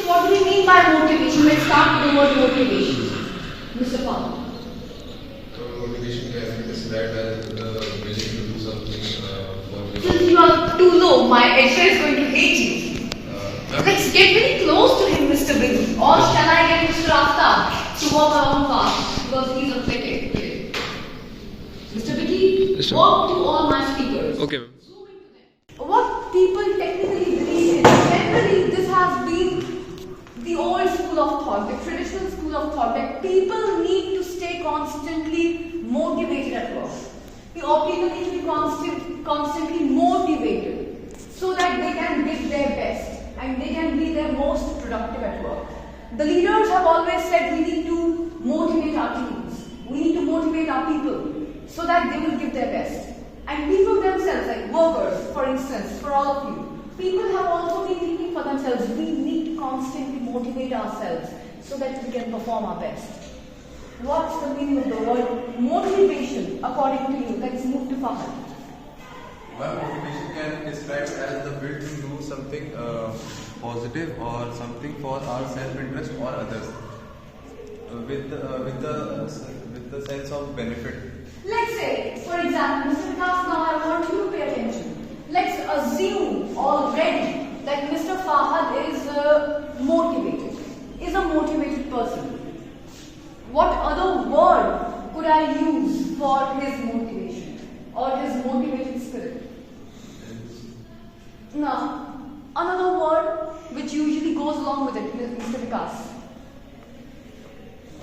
what do we mean by motivation? Let's start with the word motivation. Mr. Paul. Motivation can be described as the willing to do something for Since you are too low, my editor is going to hate you. Let's get very close to him, Mr. Biggie. Or shall I get Mr. Aftab to walk around fast because he's a fitted today. Mr. Biggie, walk to all my speakers. Okay, ma'am. What people technically believe in, generally this has been the old school of thought, the traditional school of thought, that people need to stay constantly motivated at work. Or people need to be constantly motivated so that they can give their best and they can be their most productive at work. The leaders have always said we need to motivate our teams, we need to motivate our people so that they will give their best. And people themselves, like workers, for instance, for all of you, people have also been thinking for themselves, we need to constantly motivate ourselves so that we can perform our best. What's the meaning of the word motivation according to you? Let's move to Fahad. Well, motivation can be described as the will to do something positive or something for our self-interest or others with the sense of benefit. Let's say, for example, Mr. Vikas, now I want you to pay attention. Let's assume already that Mr. Fahad is a motivated person. What other word could I use for his motivation or his motivated spirit? No. Another word which usually goes along with it, Mr. Vikas.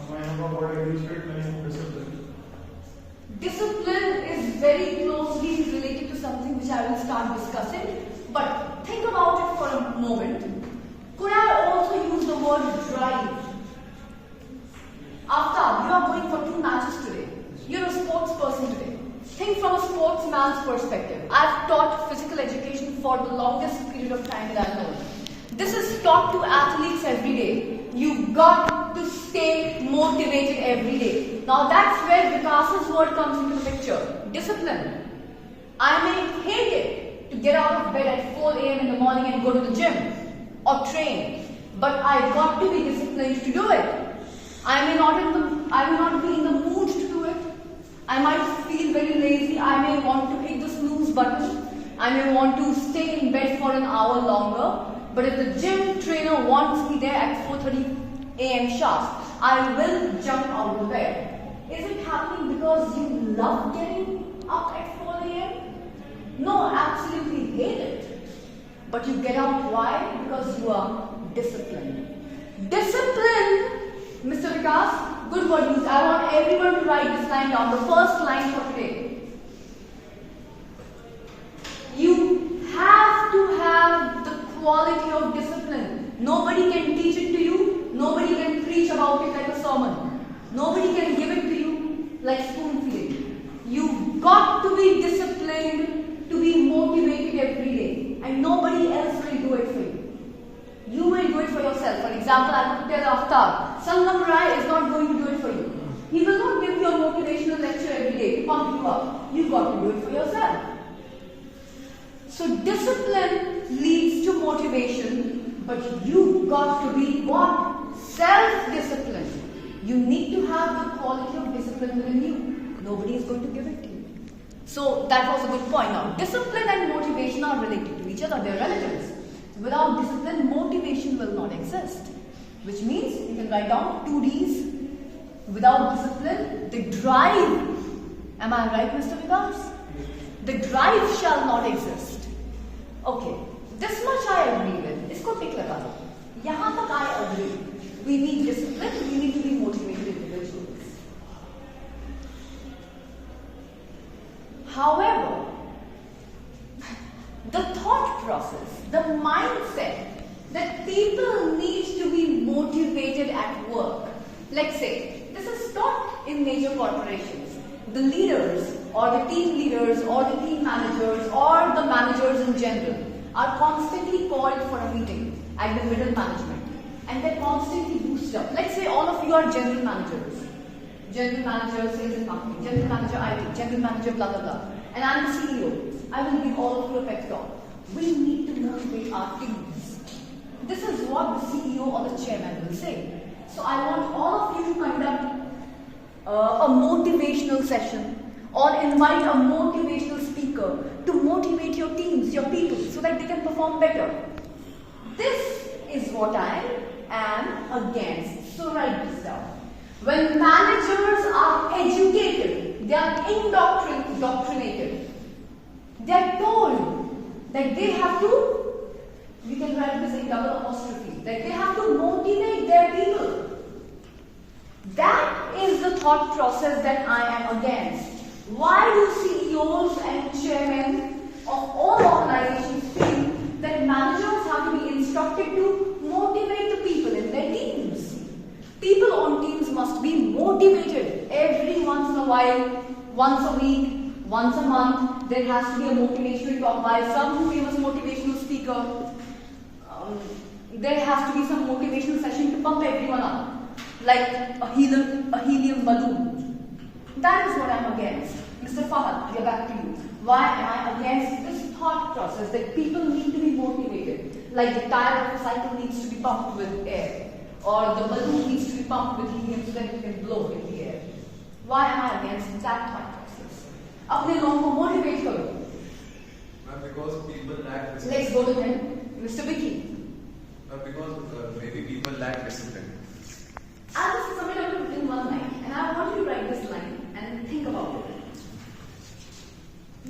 I have a word I use for it, discipline. Discipline is very closely related to something which I will start discussing, but think about it for a moment. Could I also use the word drive? After you are going for 2 matches today, you're a sports person today. Think from a sportsman's perspective. I've taught physical education for the longest period of time that I've known. This is taught to athletes every day. You've got to stay motivated every day. Now that's where Vikas's word comes into the picture. Discipline. I may hate it to get out of bed at 4 a.m. in the morning and go to the gym or train, but I've got to be disciplined to do it. I may not be in the mood to do it. I might feel very lazy. I may want to hit the snooze button. I may want to stay in bed for an hour longer. But if the gym trainer wants me there at 4:30 a.m. sharp, I will jump out of bed. Is it happening because you love getting up at 4 a.m.? No, absolutely hate it. But you get out, why? Because you are disciplined. Discipline, Mr. Vikas, good word used. I want everyone to write this line down, the first line for today. You have to have the quality of discipline. Nobody can teach it to you. Nobody can preach about it like a sermon. Nobody can give it to you like spoon feeding. You've got to be disciplined to be motivated every day. And nobody else will do it for you. You will do it for yourself. For example, I would tell Aftab, Sangam Rai is not going to do it for you. He will not give you a motivational lecture every day to pump you up. You've got to do it for yourself. So discipline leads to motivation, but you've got to be what? Self-discipline. You need to have the quality of discipline within you. Nobody is going to give it to you. So that was a good point. Now, discipline and motivation are related to each other. They're relatives. Without discipline, motivation will not exist. Which means, you can write down 2 Ds. Without discipline, the drive. Am I right, Mr. Vikas? The drive shall not exist. Okay, this much I agree with. Isko tick laga do. Yahan tak I agree. We need discipline, we need to be motivated individuals. However, the thought process, the mindset that people need to be motivated at work. Let's say, this is taught in major corporations. The leaders or the team leaders or the team managers or the managers in general are constantly called for a meeting at the middle management and they're constantly boosted up. Let's say all of you are general managers. General manager sales and marketing, general manager IT, general manager blah blah blah. And I'm the CEO. I will give all of you a pep talk. We need to motivate our teams. This is what the CEO or the chairman will say. So I want all of you to conduct a motivational session or invite a motivational speaker to motivate your teams, your people, so that they can perform better. This is what I am against. So write this down. When managers are educated, they are indoctrinated. They are told that they have to, we can write this in double apostrophe, that they have to motivate their people. That is the thought process that I am against. Why do CEOs and chairmen of all organizations feel that managers have to be instructed to motivate the people in their teams? People on teams must be motivated every once in a while, once a week, once a month. There has to be a motivational talk by some famous motivational speaker. There has to be some motivational session to pump everyone up, like a helium balloon. That is what I am against. Mr. Fahad, we are back to you. Why am I against this thought process that people need to be motivated? Like the tire of a cycle needs to be pumped with air, or the balloon needs to be pumped with helium so that it can blow in the air. Why am I against that thought process? अपने लोगों को motivate करो. Because people lack discipline. Let's go to him, Mr. Vicky. Because maybe people lack discipline. And this is something I will put in one line, and I want you to write this line and think about it.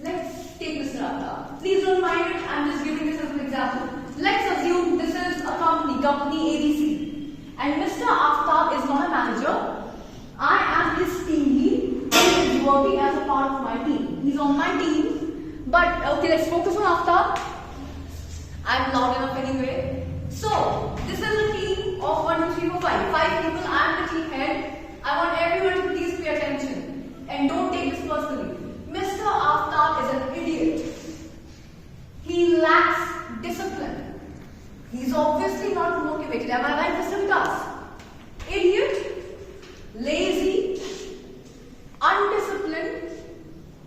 Let's take Mr. Atta. Please don't mind it, I'm just giving this as an example. Let's assume this is a company ABC, and Mr. Aftab is not a manager. I am his team lead, he is working as a part of my team. He's on my team, but okay, let's focus on Aftab. I'm loud enough anyway. So, this is a team of 1, 2, 3, 4, 5. 5 people, I'm the team head. I want everyone to please pay attention and don't take this personally. Mr. Aftab is an idiot. He lacks discipline. He's obviously not motivated. Am I right, Mr. Vikas? Idiot, lazy, undisciplined,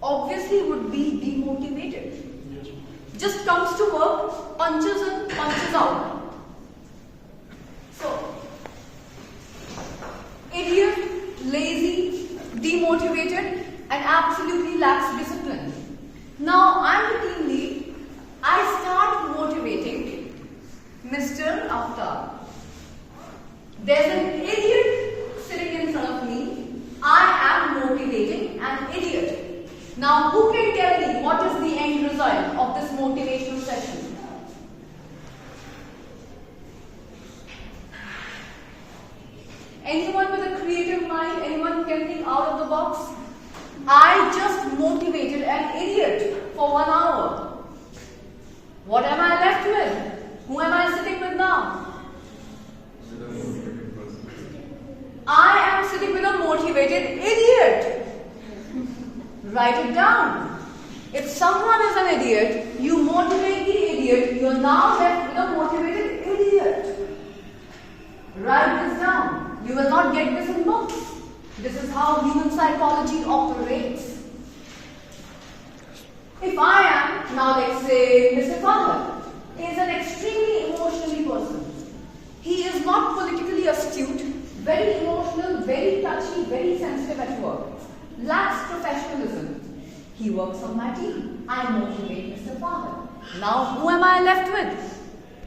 obviously would be demotivated. Yes. Just comes to work, punches in, punches out. So, idiot, lazy, demotivated, and absolutely lacks discipline. Now, I'm the team lead. I start motivating Mr. Aftab. There's an idiot sitting in front of me. I am motivating an idiot. Now, who can tell me what is the end result of this motivational session? Anyone with a creative mind? Anyone who can think out of the box? I just motivated an idiot for 1 hour. What am I left with? Who am I sitting with now? I am sitting with a motivated idiot. Write it down. If someone is an idiot, you motivate the idiot, you are now left with a motivated idiot. Write this down. You will not get this in books. This is how human psychology operates. If I am, now let's say Mr. Fahad is an extremely emotionally person. He is not politically astute, very emotional, very touchy, very sensitive at work. Lacks professionalism. He works on my team. I motivate Mr. Fahad. Now who am I left with?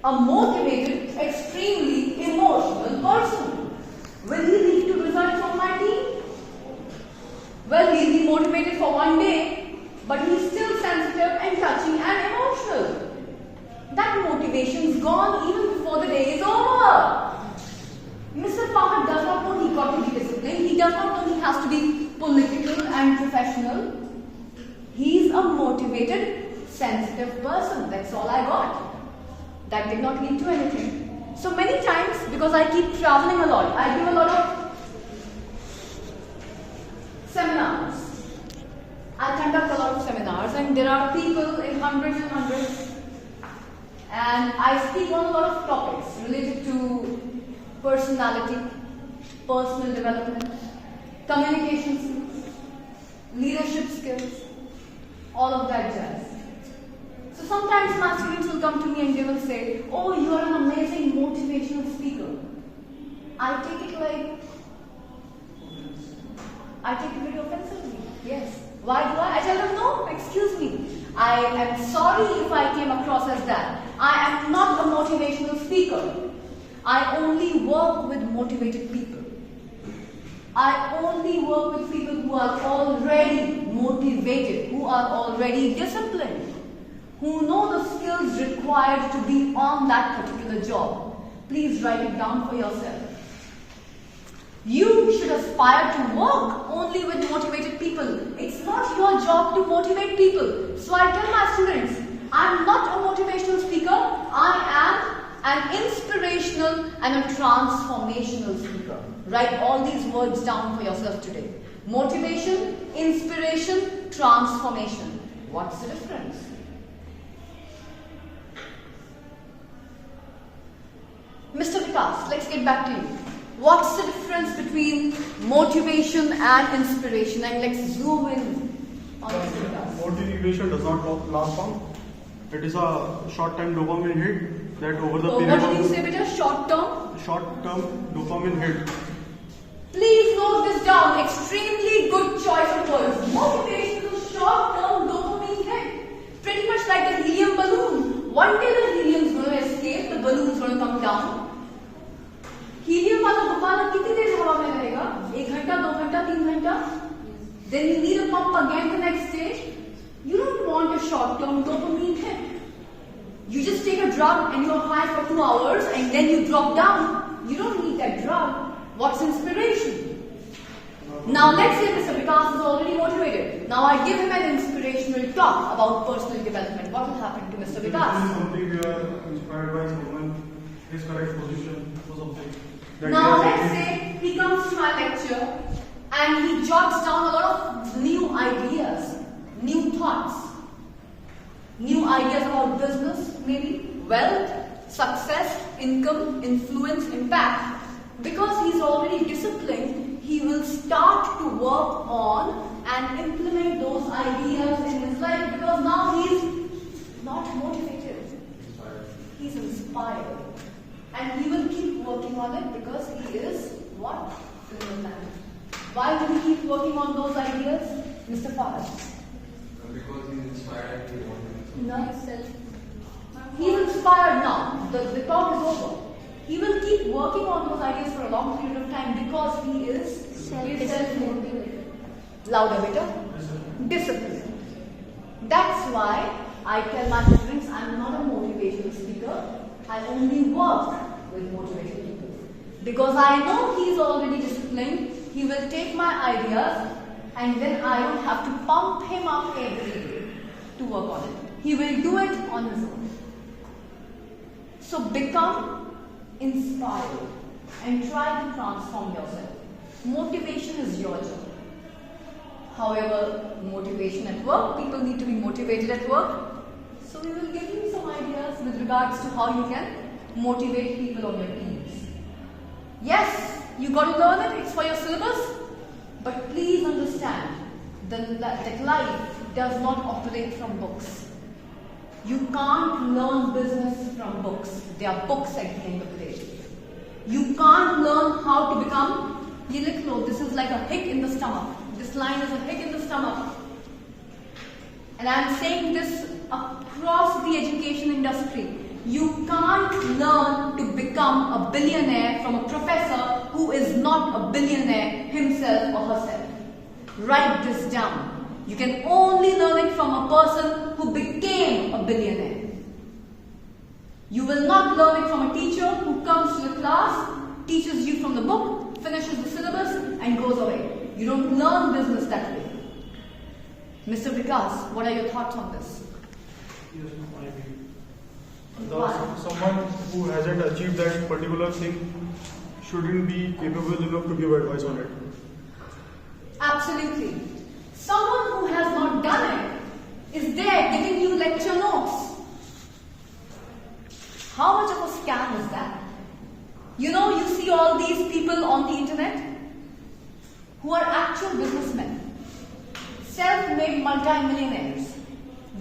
A motivated, extremely emotional person. Will he lead to results on my team? Well, he'll be motivated for 1 day, but he's still sensitive and touchy and emotional. That motivation's gone even before the day is over. Mr. Fahad does not know he got to be disciplined. He does not know he has to be political and professional. He's a motivated, sensitive person. That's all I got. That did not lead to anything. So many times, because I keep traveling a lot, I give a lot of seminars. I conduct a lot of seminars, and there are people in hundreds and hundreds. And I speak on a lot of topics related to personality, personal development, communication skills, leadership skills, all of that jazz. So sometimes my students will come to me and they will say, oh, you are an amazing motivational speaker. I take it very offensively. Yes. Why do I? I tell them, no, excuse me. I am sorry if I came across as that. I am not a motivational speaker. I only work with motivated people. I only work with people who are already motivated, who are already disciplined, who know the skills required to be on that particular job. Please write it down for yourself. You should aspire to work only with motivated people. It's not your job to motivate people. So I tell my students, I'm not a motivational speaker. I am an inspirational and a transformational speaker. Write all these words down for yourself today. Motivation, inspiration, transformation. What's the difference? Mr. Vikas, let's get back to you. What's the difference between motivation and inspiration? And let's zoom in on Mr. Vikas. Motivation does not last long. It is a short-time dopamine hit that over the So period what did you say, beta? Short-term? short-term dopamine hit. Please note this down. Extremely good choice of words. Motivation is a short-term dopamine hit. Pretty much like the helium balloon. One day the helium is going to escape, the balloon is going to come down. Helium वाला गुब्बारा कितनी देर हवा में रहेगा? 1 घंटा, 2 घंटा, 3 घंटा? Then you need a pump again the next day. You don't want a short-term dopamine hit. You just take a drug and you're high for 2 hours and then you drop down. You don't need that drug. What's inspiration? Now let's say Mr. Vikas is already motivated. Now I give him an inspirational talk about personal development. What will happen to Mr. This Vikas? is something we are inspired by someone, his correct position or something. That Now he has let's achieved. say he comes to my lecture and he jots down a lot of new ideas, new thoughts, new ideas about business, maybe wealth, success, income, influence, impact. Because he's already disciplined, he will start to work on and implement those ideas in his life because now he's not motivated. He's inspired. And he will keep working on it because he is what? Film. Why will he keep working on those ideas? Mr. Faraj. Because he's inspired to want to. No, he's inspired now. The talk is over. He will keep working on those ideas for a long period of time because he is self-motivated. Louder, beta. Discipline. That's why I tell my students I'm not a motivational speaker. I only work with motivated people. Because I know he's already disciplined. He will take my ideas and then I don't have to pump him up every day to work on it. He will do it on his own. So become inspired and try to transform yourself. Motivation is your job. However, motivation at work, people need to be motivated at work. So we will give you some ideas with regards to how you can motivate people on your teams. Yes, you got to learn it, it's for your syllabus. But please understand that life does not operate from books. You can't learn business from books. They are books at the end of the day. You can't learn how to become, this is like a hick in the stomach. This line is a hick in the stomach. And I'm saying this across the education industry. You can't learn to become a billionaire from a professor who is not a billionaire himself or herself. Write this down. You can only learn it from a person who became a billionaire. You will not learn it from a teacher who comes to the class, teaches you from the book, finishes the syllabus and goes away. You don't learn business that way. Mr. Vikas, what are your thoughts on this? Yes, I agree. Why? Someone who hasn't achieved that particular thing shouldn't be capable enough to give advice on it. Absolutely. Someone who has not done it is there giving you lecture notes. How much of a scam is that? You know, you see all these people on the internet who are actual businessmen, self-made multi-millionaires.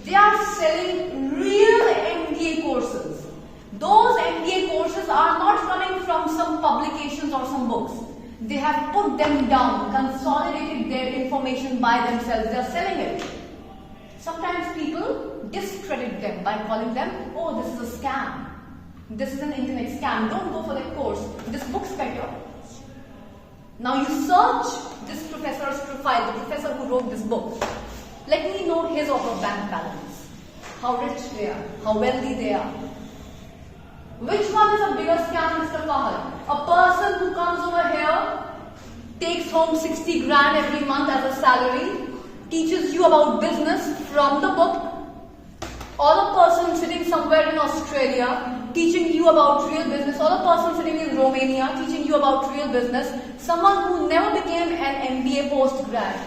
They are selling real MBA courses. Those MBA courses are not coming from some publications or some books. They have put them down, consolidated their information by themselves. They are selling it. Sometimes people discredit them by calling them, oh, this is a scam. This is an internet scam. Don't go for that course. This book's better. Now you search this professor's profile, the professor who wrote this book. Let me know his or her bank balance. How rich they are, how wealthy they are. Which one is a bigger scam, Mr. Fahad? A person who comes over here, takes home 60 grand every month as a salary, teaches you about business from the book, or a person sitting somewhere in Australia teaching you about real business, or a person sitting in Romania teaching you about real business, someone who never became an MBA post-grad,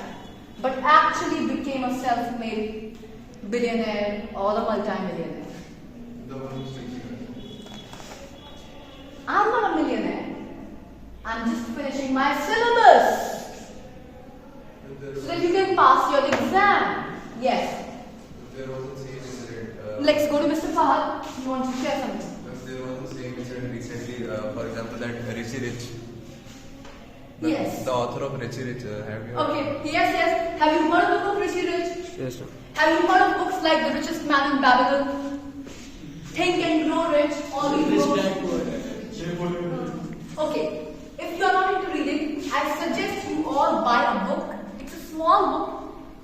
but actually became a self-made billionaire or a multi-millionaire. The one who's thinking. I'm not a millionaire. I'm just finishing my syllabus so that you can pass your exam. Yes. There was the same incident. Let's go to Mr. Fahad. You want to share something? There was the same incident recently, for example, that Richie Rich. Yes. The author of Richie Rich, have you heard? Okay. Yes. Have you heard of the book Richie Rich? Yes, sir. Have you heard of books like The Richest Man in Babylon? Think and Grow Rich? All these books. Okay. If you are not into reading, I suggest you all buy a book. It's a small book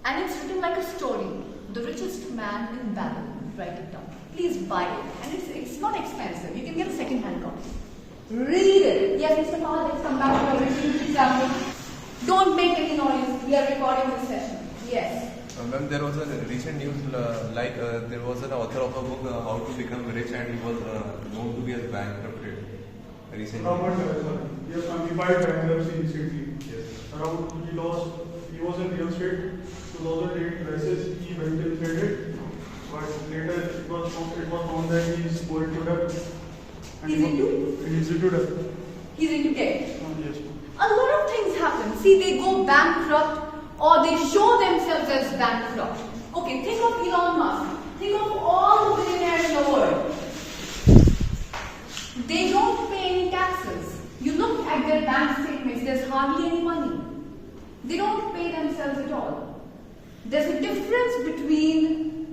and it's written like a story. The Richest Man in Babylon. Write it down. Please buy it. And it's not expensive. You can get a second-hand copy. Read it. Yes, Mr. Fahad, let's come back to our original example. Don't make any noise. We are recording this session. Yes. Ma'am, there was a recent news there was an author of a book, How to Become Rich, and he was known to be as bankrupted recently. He filed bankruptcy recently. Yes. He was in real estate. 2008 crisis, he went in credit, but later it was found that he is poor to debt. He's into? He's into debt. He's into debt. Yes. A lot of things happen. See, they go bankrupt or they show themselves as bankrupt. Okay, think of Elon Musk. Think of all the billionaires in the world. They don't pay any taxes. You look at their bank statements, there's hardly any money. They don't pay themselves at all. There's a difference between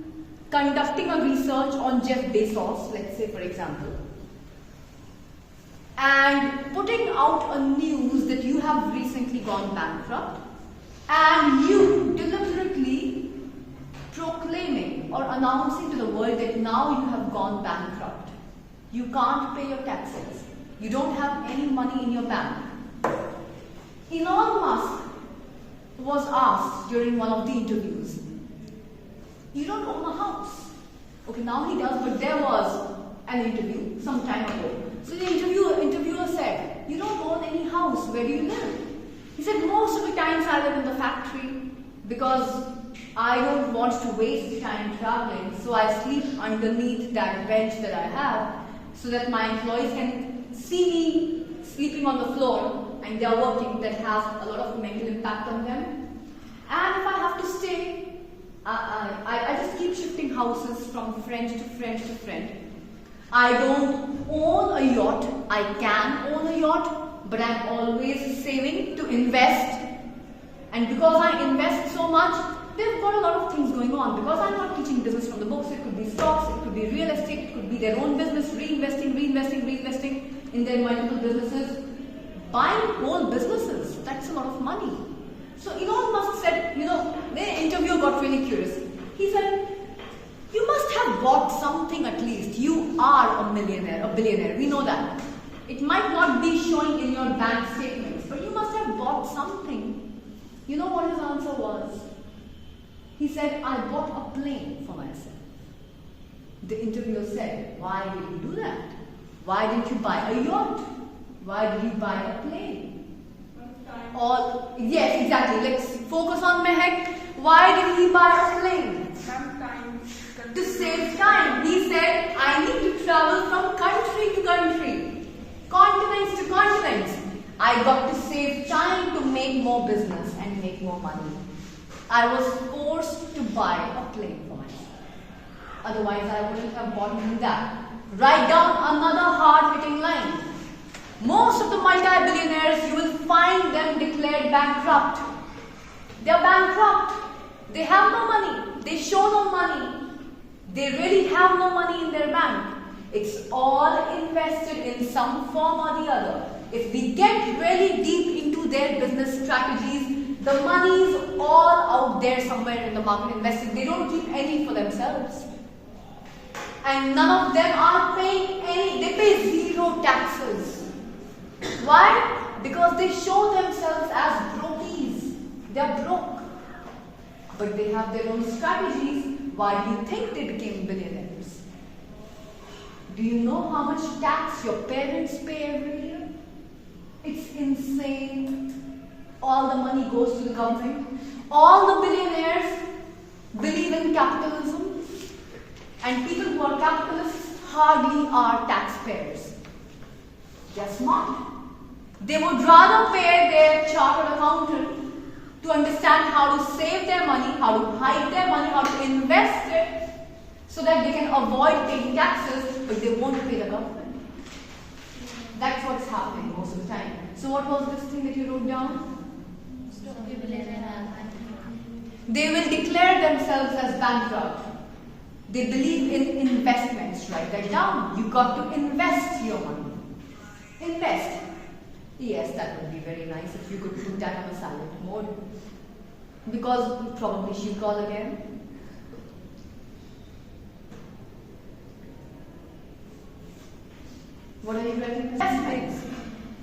conducting a research on Jeff Bezos, let's say for example, and putting out a news that you have recently gone bankrupt, and you deliberately proclaiming or announcing to the world that now you have gone bankrupt. You can't pay your taxes. You don't have any money in your bank. Elon Musk was asked during one of the interviews, you don't own a house. Okay, now he does, but there was an interview some time ago. So the interviewer said, you don't own any house, where do you live? He said, most of the times I live in the factory because I don't want to waste time traveling, so I sleep underneath that bench that I have so that my employees can see me sleeping on the floor and they are working. That has a lot of mental impact on them. And if I have to stay, I just keep shifting houses from friend to friend to friend. I don't own a yacht. I can own a yacht, but I'm always saving to invest. And because I invest so much, they've got a lot of things going on. Because I'm not teaching business from the books, it could be stocks, it could be real estate, it could be their own business, reinvesting in their multiple businesses. Buying whole businesses, that's a lot of money. So Elon Musk said, the interviewer got really curious. He said, you must have bought something at least. You are a millionaire, a billionaire. We know that. It might not be showing in your bank statements, but you must have bought something. You know what his answer was? He said, I bought a plane for myself. The interviewer said, why did you do that? Why didn't you buy a yacht? Why did you buy a plane? Yes, exactly. Let's focus on Mehak. Why did he buy a plane? Sometimes. To save time. He said, I need to travel from country to country, continents to continents. I got to save time to make more business and make more money. I was forced to buy a plane for myself. Otherwise, I wouldn't have bought him that. Write down another hard-hitting line. Most of the multi-billionaires, you will find them declared bankrupt. They are bankrupt. They have no money. They show no money. They really have no money in their bank. It's all invested in some form or the other. If we get really deep into their business strategies, the money is all out there somewhere in the market invested. They don't keep any for themselves. And none of them are paying any, they pay zero taxes. Why? Because they show themselves as brokies. They are broke. But they have their own strategies. Why do you think they became billionaires? Do you know how much tax your parents pay every year? It's insane. All the money goes to the government. All the billionaires believe in capitalism. And people who are capitalists hardly are taxpayers. They're smart. They would rather pay their chartered accountant to understand how to save their money, how to hide their money, how to invest it, so that they can avoid paying taxes, but they won't pay the government. That's what's happening most of the time. So what was this thing that you wrote down? They will declare themselves as bankrupt. They believe in investments. Write that down. You got to invest your money. Invest. Yes, that would be very nice if you could put that on a silent mode. Because probably she'll call again. What are you writing? Investments.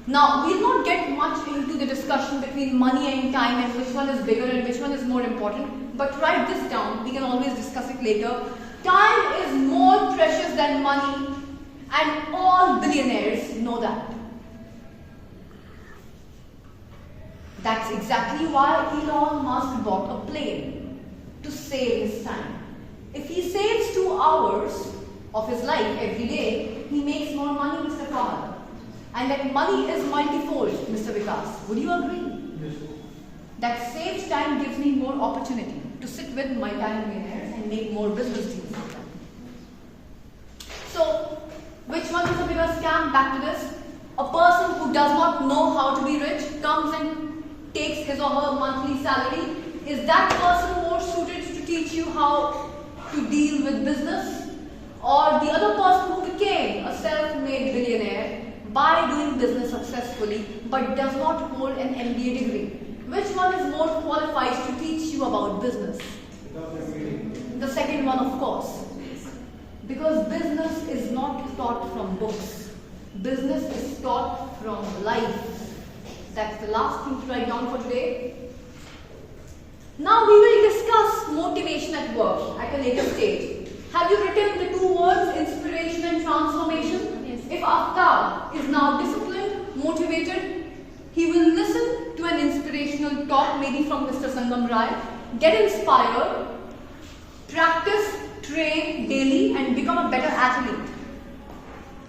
Now, we'll not get much into the discussion between money and time and which one is bigger and which one is more important. But write this down. We can always discuss it later. Time is more precious than money, and all billionaires know that. That's exactly why Elon Musk bought a plane, to save his time. If he saves 2 hours of his life every day, he makes more money, Mr. Fahad. And that money is multifold, Mr. Vikas. Would you agree? Yes. That saved time gives me more opportunity to sit with multi-millionaires and make more business deals with them. So, which one is a bigger scam? Back to this. A person who does not know how to be rich comes and takes his or her monthly salary. Is that person more suited to teach you how to deal with business? Or the other person who became a self-made billionaire by doing business successfully but does not hold an MBA degree? Which one is more qualified to teach you about business? The second one, of course. Because business is not taught from books. Business is taught from life. That's the last thing to write down for today. Now we will discuss motivation at work at a later stage. Have you written the 2 words, inspiration and transformation? Yes. If Aftab is now disciplined, motivated, he will listen to an inspirational talk maybe from Mr. Sangam Rai, get inspired, practice, train daily and become a better athlete.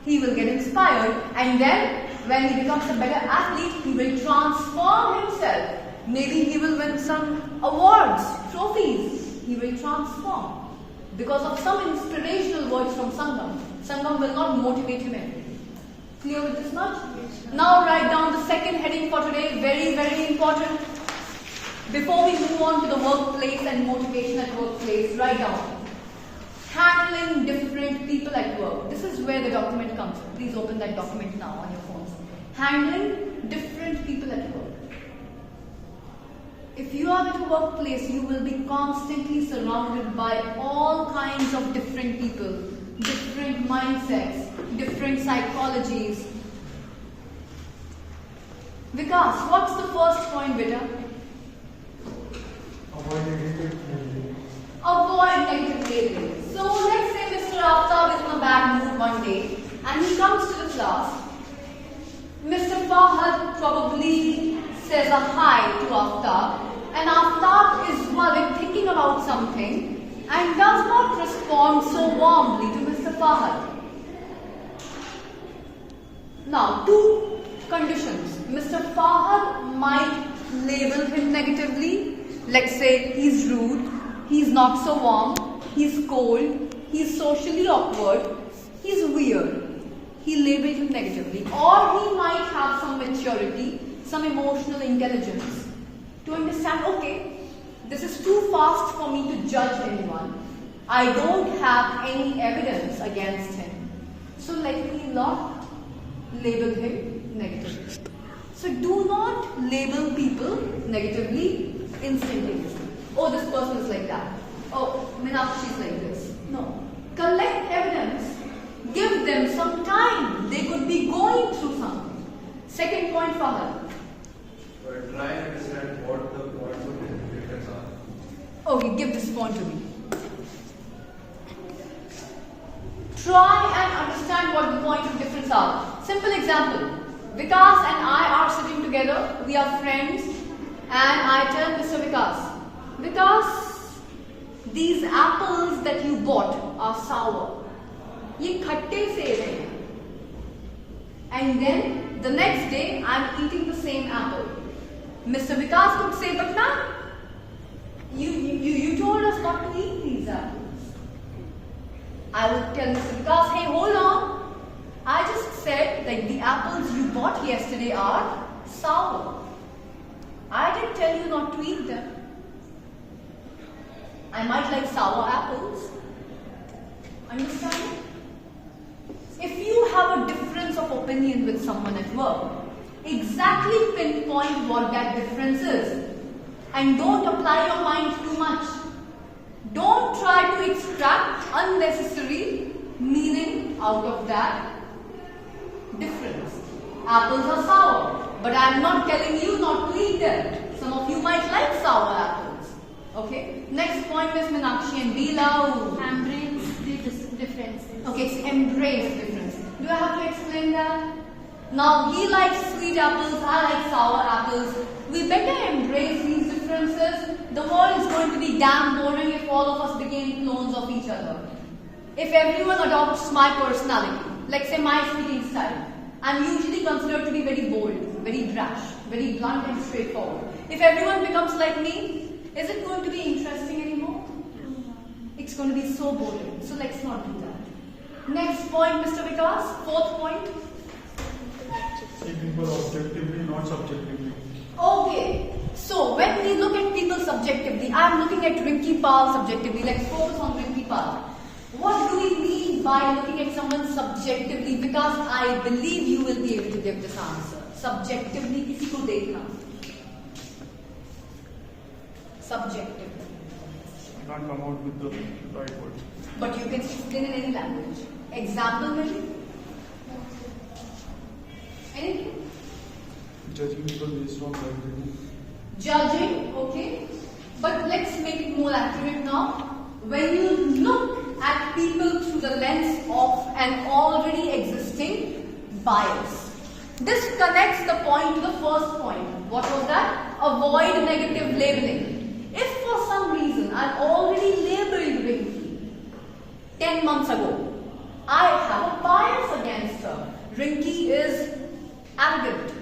He will get inspired, and then when he becomes a better athlete, he will transform himself. Maybe he will win some awards, trophies. He will transform because of some inspirational words from Sangam. Sangam will not motivate him every day. Clear with this much? Now write down the second heading for today. Very, very important. Before we move on to the workplace and motivation at workplace, write down handling different people at work. This is where the document comes from. Please open that document now on your phones. Handling different people at work. If you are at a workplace, you will be constantly surrounded by all kinds of different people, different mindsets, different psychologies. Vikas, what's the first point, beta? Avoid negative thinking. Avoid negative labeling. So let's say Mr. Aftab is in a bad mood one day and he comes to the class. Mr. Fahad probably says a hi to Aftab, and Aftab is worried, thinking about something, and does not respond so warmly to Mr. Fahad. Now, 2 conditions. Mr. Fahad might label him negatively. Let's say he's rude, he's not so warm, he's cold, he's socially awkward, he's weird. He labeled him negatively. Or he might have some maturity, some emotional intelligence to understand, okay, this is too fast for me to judge anyone. I don't have any evidence against him. So let me not label him negatively. So do not label people negatively instantaneously. Oh, this person is like that. Oh, Meenakshi is like this. No. Collect evidence. Give them some time. They could be going through something. Second point, Fahad. Try and understand what the points of difference are. Okay, give this point to me. Try and understand what the points of difference are. Simple example. Vikas and I are sitting together. We are friends. And I tell Mr. Vikas, these apples that you bought are sour. ये खट्टे सेब हैं. And then the next day I'm eating the same apple. Mr. Vikas could say, but now you told us not to eat these apples. I would tell Mr. Vikas, hey, hold on. I just said that the apples you bought yesterday are sour. I didn't tell you not to eat them. I might like sour apples. Understand? If you have a difference of opinion with someone at work, exactly pinpoint what that difference is. And don't apply your mind too much. Don't try to extract unnecessary meaning out of that difference. Apples are sour, but I am not telling you not to eat them. Some of you might like sour apples. Okay? Next point, Ms. Meenakshi, and be loud. Embrace the differences. Okay, so embrace difference. Do I have to explain that? Now, he likes sweet apples, I like sour apples. We better embrace these differences. The world is going to be damn boring if all of us became clones of each other. If everyone adopts my personality, like say my speaking style, I'm usually considered to be very bold, very brash, very blunt and straightforward. If everyone becomes like me, is it going to be interesting anymore? It's going to be so boring. So let's not do that. Next point, Mr. Vikas. Fourth point. See people objectively, not subjectively. Okay. So when we look at people subjectively, I'm looking at Rinki Pal subjectively. Let's focus on Rinki Pal. What do we mean by looking at someone subjectively? Because I believe you will be able to give this answer. Subjectively, किसी को देखना. Subjectively. I can't come out with the right words. But you can explain in any language. Example, maybe? Anything? Judging people based on their Judging, okay. But let's make it more accurate now. When you look at people through the lens of an already existing bias. This connects the point to the first point. What was that? Avoid negative labeling. If for some reason I've already labeled Rinki 10 months ago, I have a bias against her. Rinki is arrogant.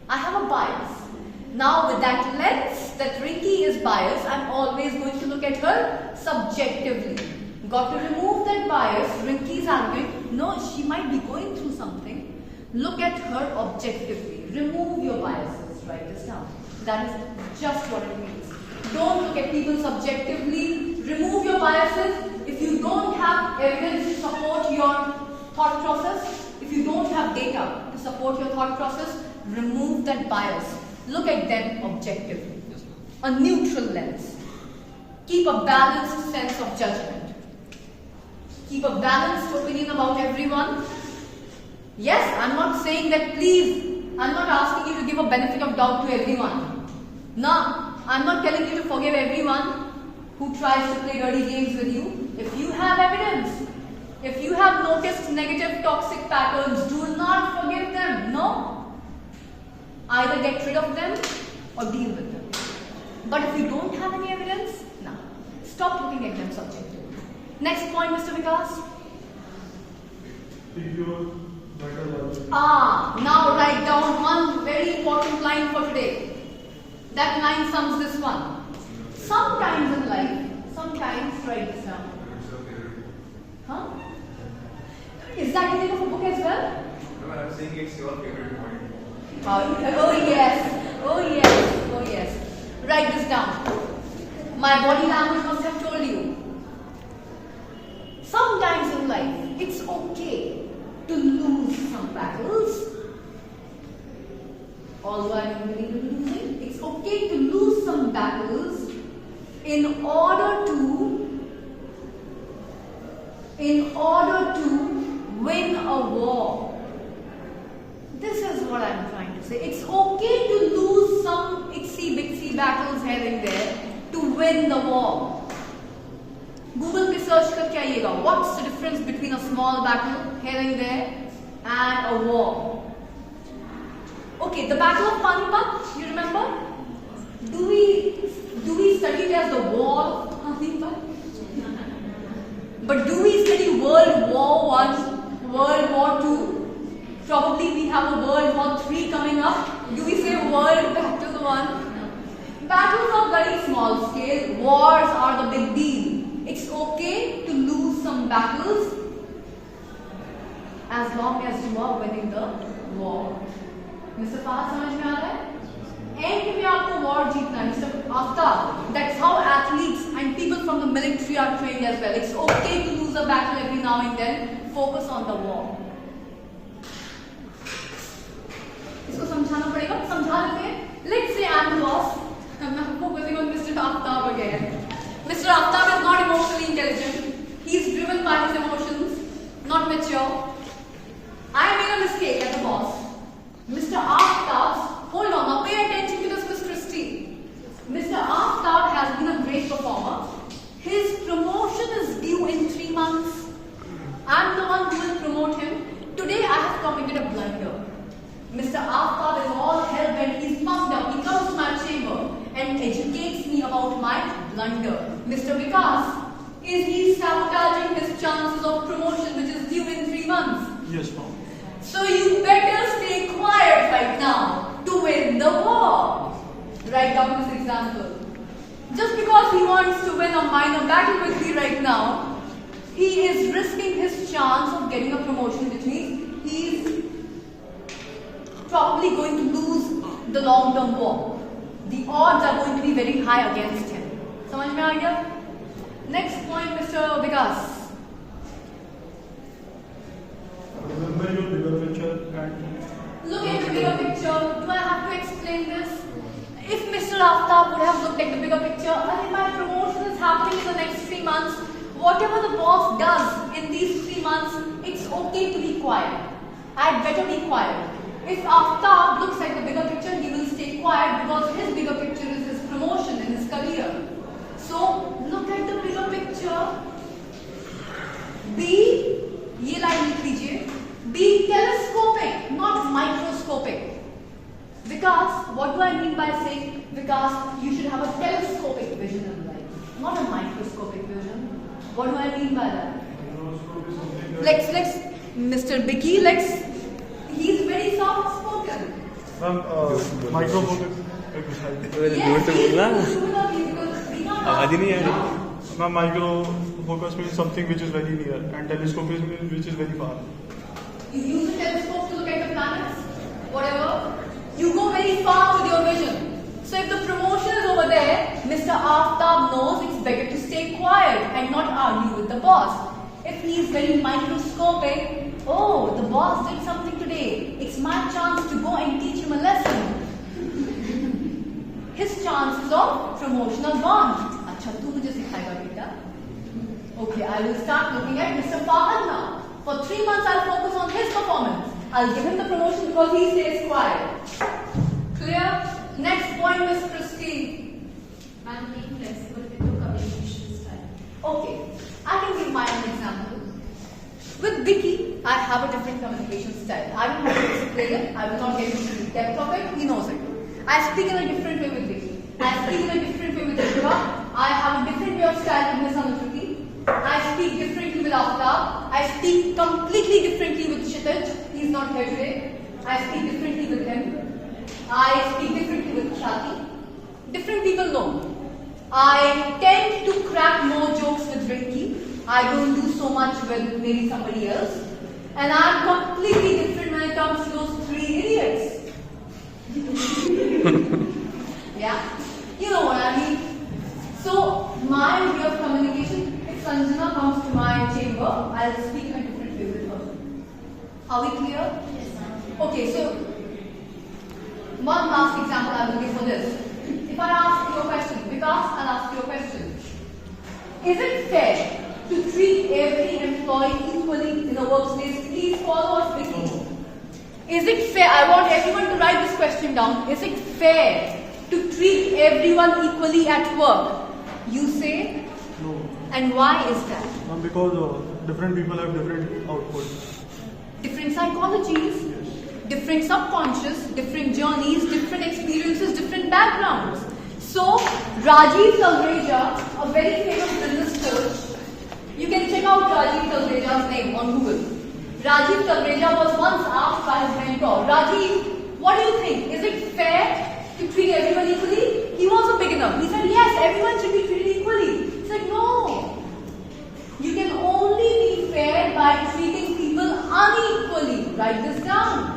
I have a bias. Now with that lens that Rinki is biased, I'm always going to look at her subjectively. Got to remove that bias. Rinki is arrogant. No, she might be going through something. Look at her objectively. Remove your biases. Write this down. That is just what it means. Don't look at people subjectively. Remove your biases. If you don't have evidence to support your thought process, if you don't have data to support your thought process, remove that bias. Look at them objectively. A neutral lens. Keep a balanced sense of judgment. Keep a balanced opinion about everyone. Yes, I'm not saying that please, I'm not asking you to give a benefit of doubt to everyone. No, I'm not telling you to forgive everyone who tries to play dirty games with you. If you have evidence, if you have noticed negative toxic patterns, do not forgive them. No. Either get rid of them or deal with them. But if you don't have any evidence, no. Stop looking at them subjectively. Next point, Mr. Vikas. Pick your better logic. Now write down one very important line for today. That line sums this one. Sometimes in life, sometimes write this down. Is that the name of a book as well? No, I'm saying it's your favorite point. Oh yes. Oh yes. Oh yes. Write this down. My body language must have told you. Sometimes in life, it's okay to lose some battles. Although I don't believe in losing, it's okay to lose some battles in order to win a war. This is what I'm trying to say. It's okay to lose some itsy-bitsy battles here and there to win the war. Google पे search करके आइएगा. What's the difference between a small battle here and there and a war? Okay, the Battle of Panipat, you remember? Do we study it as the War of Panipat? But do we study World War I, World War II? Probably we have a World War III coming up. Do we say World Battle I? Battles are very small scale. Wars are the big deal. It's okay to lose some battles as long as you are winning the war. Mr. Fahad, समझ में आ रहा है? End में आपको war जीतना है, Mr. Aftab. That's how athletes and people from the military are trained as well. It's okay to lose a battle every now and then. Focus on the war. इसको समझाना पड़ेगा. समझा लेते हैं. Let's say I'm the boss. I'm focusing on Mr. Aftab again. Mr. Aftab is not emotionally intelligent. He's driven by his emotions, not mature. I made a mistake as a boss. Mr. Aftab, hold on, now pay attention to this, Miss Christie. Mr. Aftab has been a great performer. His promotion is due in 3 months. I'm the one who will promote him. Today I have committed a blunder. Mr. Aftab is all hell-bent, he's pumped up, he comes to my chamber and educates me about my blunder. Mr. Vikas, is he sabotaging his chances of promotion which is due in 3 months? Yes, ma'am. So you better stay quiet right now to win the war. Write down this example. Just because he wants to win a minor battle with me right now, he is risking his chance of getting a promotion, which means he's probably going to lose the long-term war. The odds are going to be very high against him. समझ में आ गया? Next point, Mr. Vikas. Remember your bigger picture and Look at the bigger picture. Do I have to explain this? If Mr. Aftab would have looked at the bigger picture, my promotion is happening in the next 3 months. Whatever the boss does in these 3 months, it's okay to be quiet. I'd better be quiet. If Aftab looks at the bigger picture, he will stay quiet because his bigger picture is his promotion in his career. So, look at the bigger picture. ये line लिख लीजिए. Be telescopic, not microscopic. Because, what do I mean by saying? Because you should have a telescopic vision in life, not a microscopic vision. What do I mean by that? Let's, Mr. Bicky, he's very soft spoken. ma'am, microfocus. Yes, Ma'am, microfocus means something which is very near, and telescope means which is very far. You use a telescope to look at the planets, whatever. You go very far with your vision. So if the promotion is over there, Mr. Aftab knows it's better to stay quiet and not argue with the boss. If he is very microscopic, oh, the boss did something today. It's my chance to go and teach him a lesson. His chances of promotion are gone. अच्छा तू मुझे सिखाएगा बेटा. Okay, I will start looking at Mr. Fahad now. For 3 months, I'll focus on his performance. I'll give him the promotion because he stays quiet. Clear? Next point, Miss Christie. I'm being flexible with your communication style. Okay, I can give my own example. With Vicky, I have a different communication style. I don't have to explain it. I will not get into the depth of it. He knows it. I speak in a different way with Vicky. I speak in a different way with Shiva. I have a different way of style with Miss Anukriti. I speak differently with Aftab. I speak completely differently with Kshitij. He's not here today. I speak differently with him. I speak differently with Shati. Different people know. I tend to crack more jokes with Rinki. I don't do so much with maybe somebody else. And I'm completely different when it comes to those three idiots. Yeah? You know what I mean? So, my way of communication, if Sanjana comes to my chamber, I'll speak in a different way with her. Are we clear? Yes, ma'am. Okay, so, one last example I will give for this. If I ask you a question, because I'll ask you a question. Is it fair to treat every employee equally in a workspace? Please follow us quickly. Is it fair? I want everyone to write this question down. Is it fair to treat everyone equally at work? You say? No. And why is that? Because different people have different outputs. Different psychologies, Yes. different subconscious, different journeys, different experiences, different backgrounds. So, Rajiv Talreja, a very famous business coach, you can check out Rajiv Talreja's name on Google. Rajiv Talreja was once asked by his mentor, Rajiv, what do you think? Is it fair to treat everyone equally? He was a beginner. He said, yes, everyone should be treated equally. He said, no. You can only be fair by treating people unequally. Write this down.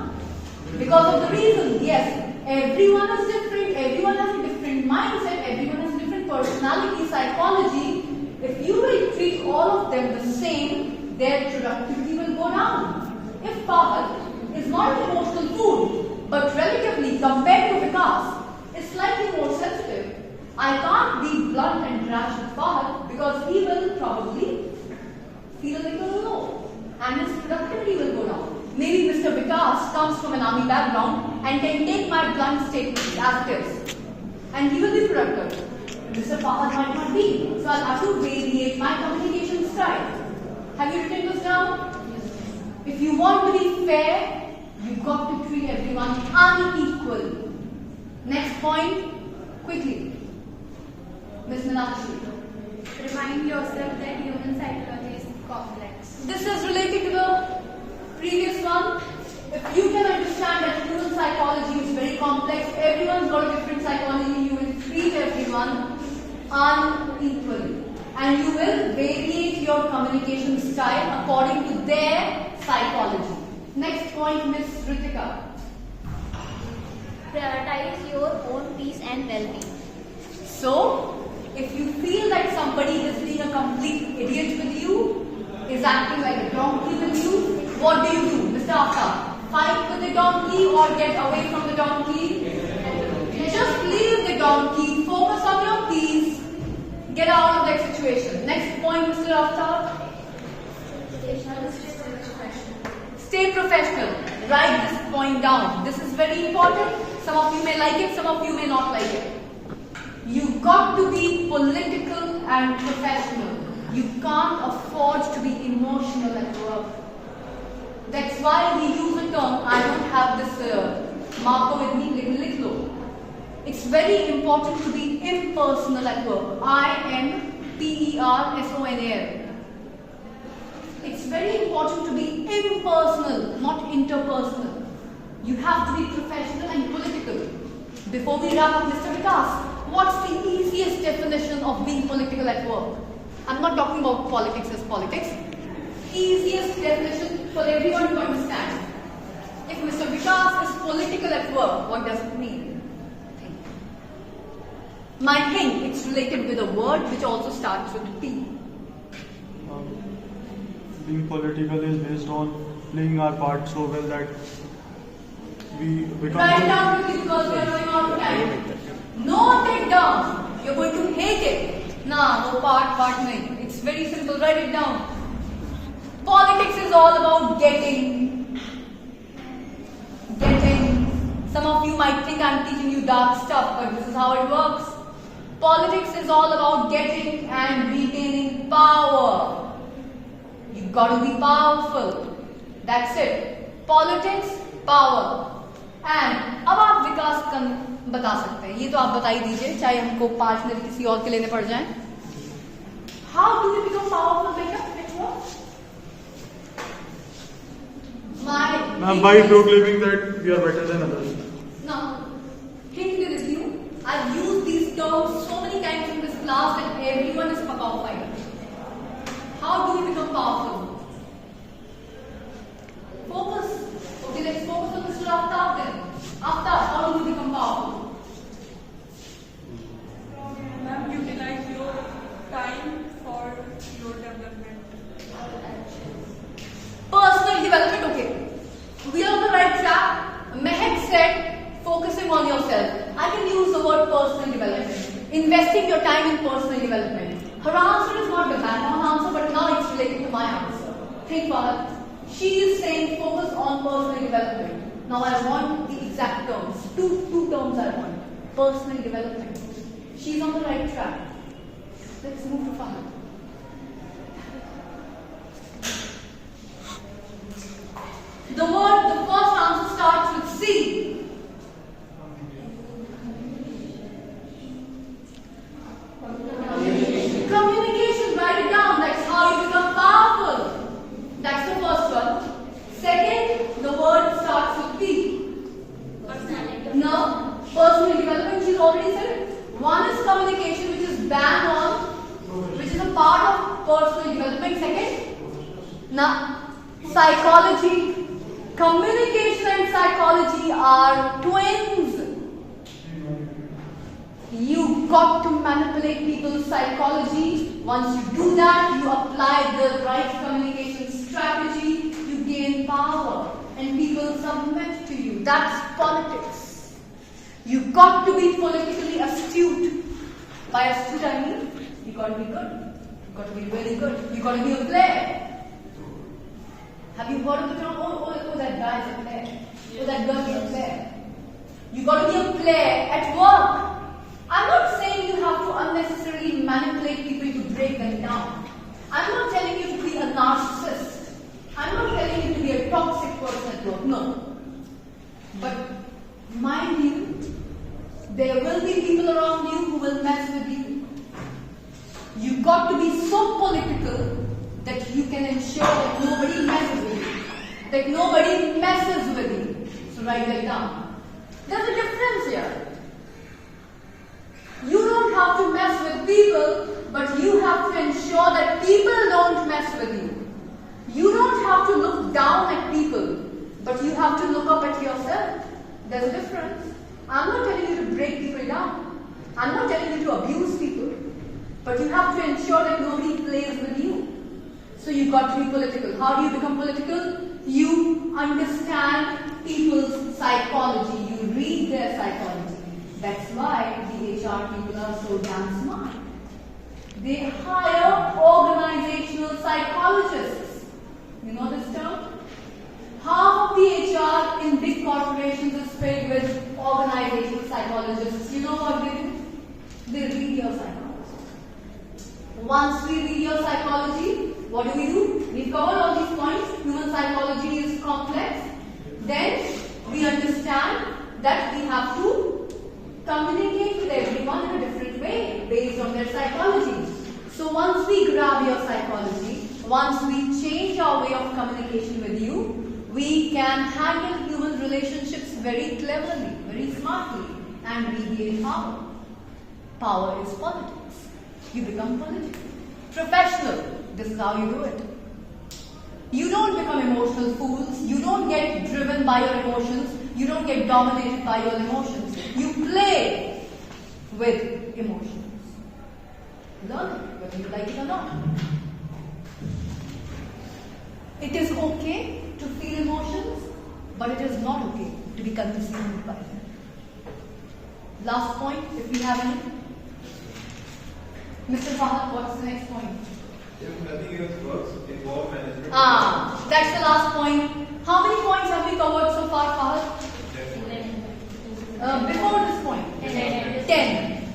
Because of the reason, yes, everyone is different, everyone has a different mindset, everyone has a different personality, psychology. If you will treat all of them the same, their productivity will go down. If Pahat is not an emotional food, but relatively compared to Vikas, is slightly more sensitive, I can't be blunt and rash with Pahat because he will probably feel a little low and his productivity will go down. Maybe Mr. Vikas comes from an army background and can take my blunt statements as it is. And he will be productive. Mr. Pahat might not be. So I'll have to variate my communication style. Have you written this down? Yes. If you want to be fair, you've got to treat everyone unequally. Next point, quickly. Ms. Meenakshi. Remind yourself that human psychology is complex. This is related to the previous one. If you can understand that human psychology is very complex, everyone's got a different psychology, you will treat everyone unequally. And you will variate your communication style according to their psychology. Next point, Ms. Ritika. Prioritize your own peace and well-being. So, if you feel that somebody is being a complete idiot with you, is acting like a donkey with you, what do you do, Mr. Aftab? Fight with the donkey or get away from the donkey? Just leave the donkey, focus on your peace, get out of that situation. Next point, Mr. Aftab. Stay professional. Write this point down. This is very important. Some of you may like it, some of you may not like it. You've got to be political and professional. You can't afford to be emotional at work. That's why we use the term, I don't have this marker with me, little low. It's very important to be impersonal at work. IMPERSONAL. It's very important to be impersonal, not interpersonal. You have to be professional and political. Before we wrap up, Mr. Vikas, what's the easiest definition of being political at work? I'm not talking about politics as politics. Easiest definition for everyone to understand. If Mr. Vikas is political at work, what does it mean? My thing, it's related with a word which also starts with P. Being political is based on playing our part so well that we become. Write it down quickly because we are running out of time. Note it down. You're going to hate it. Nah, no part nahi. It's very simple. Write it down. Politics is all about getting. Some of you might think I'm teaching you dark stuff, but this is how it works. Politics is all about getting and retaining power. You've got to be powerful. That's it. Politics, power. And अब आप विकास बता सकते हैं. ये तो आप बता ही दीजिए, चाहे हमको 5 मिनट किसी और के लेने पड़ जाएं. How do we become powerful, Becca? By proclaiming that we are better than others. Now, think the review. I've used these terms so many times in this class that everyone is a power fighter. How do we become powerful? focus. Okay, let's focus on Mr. Aftab then. Aftab, how do you become powerful? Ma'am, utilize your time for your development. Personal development, okay. We are on the right track. Mehak said focusing on yourself. I can use the word personal development. Investing your time in personal development. Her answer is not the background answer, but now it's related to my answer. Think about it. She is saying focus on personal development. Now I want the exact terms. Two terms I want. Personal development. She's on the right track. Let's move to Fahad. The first answer starts with C. Communication, write it down. That's how you become powerful. That's the first one. Second, the word starts with P. Personality. No, personal development, she's already said it. One is communication, which is bang on, which is a part of personal development. Second, now, psychology. Communication and psychology are twins. You got to manipulate people's psychology. Once you do that, you apply the right communication strategy, you gain power, and people submit to you. That's politics. You got to be politically astute. By astute, I mean you got to be good. You got to be really good. You got to be a player. Have you heard of the term? Oh, that guy's a player. Oh, that girl is a player. You got to be a player at work. I'm not saying you have to unnecessarily manipulate people to break them down. I'm not telling you to be a narcissist. I'm not telling you to be a toxic person at work. No. But mind you, there will be people around you who will mess with you. You got to be so political that you can ensure that nobody messes with you. That nobody messes with you. So write that down. There's a difference here. You don't have to mess with people, but you have to ensure that people don't mess with you. You don't have to look down at people, but you have to look up at yourself. There's a difference. I'm not telling you to break people down. I'm not telling you to abuse people, but you have to ensure that nobody plays with you. So you've got to be political. How do you become political? You understand people's psychology. You read their psychology. That's why the HR people are so damn smart. They hire organizational psychologists. You know this term? Half of the HR in big corporations is filled with organizational psychologists. You know what they do? They read your psychology. Once we read your psychology, what do? We covered all these points. Human psychology is complex. Then we understand that we have to communicate with everyone in a different way based on their psychology. So once we grab your psychology, once we change our way of communication with you, we can handle human relationships very cleverly, very smartly, and we gain power. Power is politics. You become political. Professional, this is how you do it. You don't become emotional fools. You don't get driven by your emotions. You don't get dominated by your emotions. You play with emotions. Learn it, whether you like it or not. It is okay to feel emotions, but it is not okay to be consumed by them. Last point, if we have any. Mr. Fahad, what's the next point? If nothing else works, involve management. That's the last point. How many points have we covered so far, Fahad? Before this point? 10.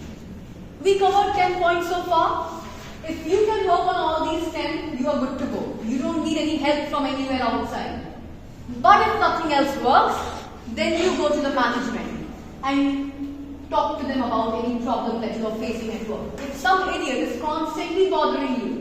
We covered 10 points so far. If you can work on all these 10, you are good to go. You don't need any help from anywhere outside. But if nothing else works, then you go to the management and talk to them about any problem that you are facing at work. If some idiot is constantly bothering you,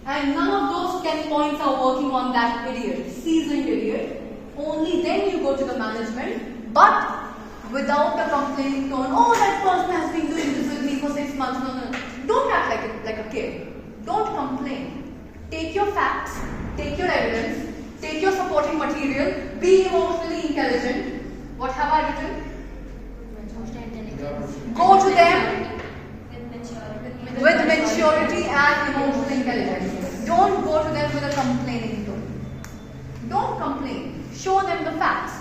and none of those 10 points are working on that idiot, seasoned idiot, only then you go to the management, but without a complaining tone. Oh, that person has been doing this with me for 6 months. No. Don't act like a kid. Don't complain. Take your facts, take your evidence, Take your supporting material. Be emotionally intelligent. What have I written? Go to them with maturity and emotional intelligence. Don't go to them with a complaining tone. Don't complain. Show them the facts.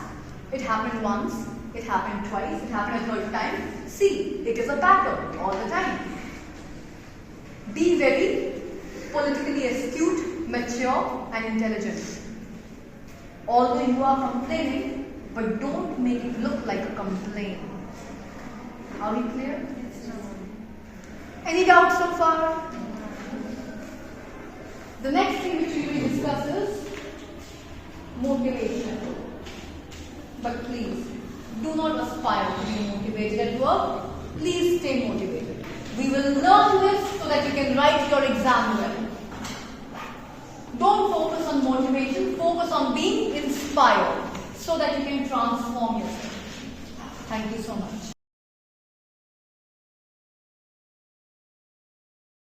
It happened once, it happened twice, it happened a third time. See, it is a pattern all the time. Be very politically astute, mature and intelligent. Although you are complaining, but don't make it look like a complaint. Are we clear? Any doubts so far? The next thing which we will discuss is motivation. But please, do not aspire to be motivated at work. Please stay motivated. We will learn this so that you can write your exam well. Don't focus on motivation, focus on being inspired so that you can transform yourself. Thank you so much.